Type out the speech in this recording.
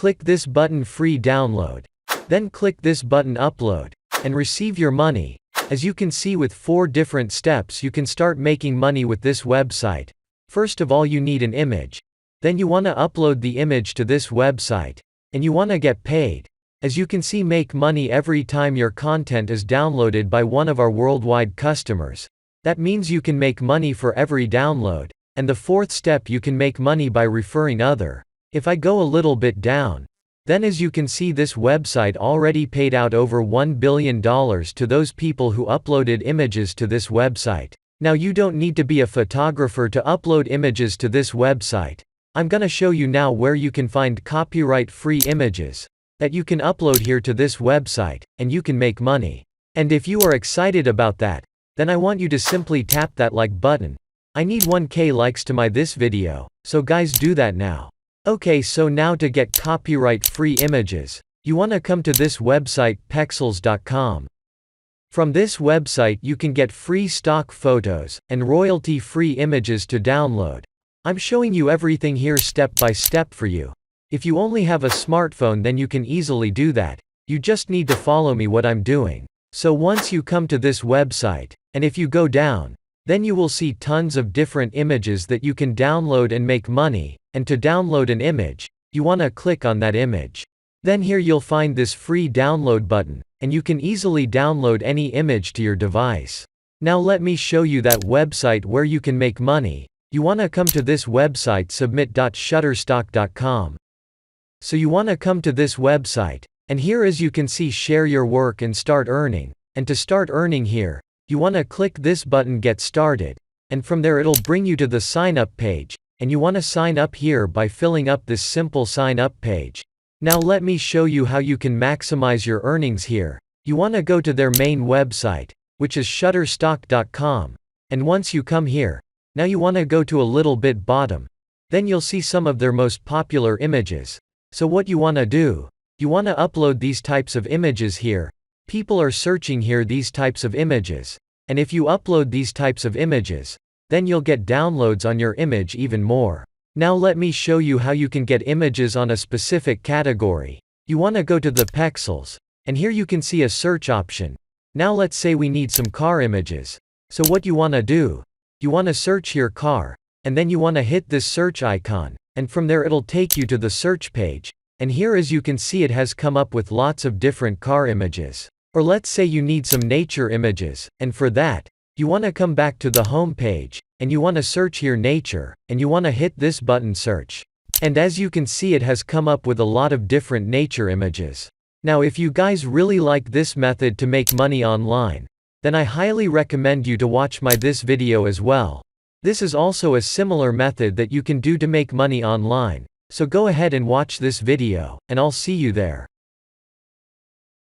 click this button free download. Then click this button upload, and receive your money. As you can see, with 4 different steps you can start making money with this website. First of all, you need an image. Then you want to upload the image to this website. And you want to get paid. As you can see, make money every time your content is downloaded by one of our worldwide customers. That means you can make money for every download. And the 4th step, you can make money by referring other. If I go a little bit down, then as you can see, this website already paid out over $1 billion to those people who uploaded images to this website. Now you don't need to be a photographer to upload images to this website. I'm gonna show you now where you can find copyright-free images that you can upload here to this website, and you can make money. And if you are excited about that, then I want you to simply tap that like button. I need 1K likes to my this video, so guys, do that now. Okay, so now to get copyright-free images, you want to come to this website pexels.com. From this website you can get free stock photos and royalty-free images to download. I'm showing you everything here step by step for you. If you only have a smartphone, then you can easily do that. You just need to follow me what I'm doing. So once you come to this website, and if you go down, then you will see tons of different images that you can download and make money. And to download an image, you want to click on that image. Then here you'll find this free download button, and you can easily download any image to your device. Now let me show you that website where you can make money. You want to come to this website submit.shutterstock.com. So you want to come to this website, and here as you can see, share your work and start earning. And to start earning here, you want to click this button get started, and from there it'll bring you to the sign up page. And you want to sign up here by filling up this simple sign up page. Now let me show you how you can maximize your earnings here. You want to go to their main website, which is shutterstock.com. And once you come here, now you want to go to a little bit bottom. Then you'll see some of their most popular images. So what you want to do, you want to upload these types of images here. People are searching here these types of images. And if you upload these types of images, then you'll get downloads on your image even more. Now let me show you how you can get images on a specific category. You want to go to the pexels, and here you can see a search option. Now let's say we need some car images. So what you want to do, you want to search here car, and then you want to hit this search icon, and from there it'll take you to the search page. And here as you can see, it has come up with lots of different car images. Or let's say you need some nature images, and for that, you want to come back to the home page, and you want to search here nature, and you want to hit this button search. And as you can see, it has come up with a lot of different nature images. Now if you guys really like this method to make money online, then I highly recommend you to watch my this video as well. This is also a similar method that you can do to make money online. So go ahead and watch this video, and I'll see you there.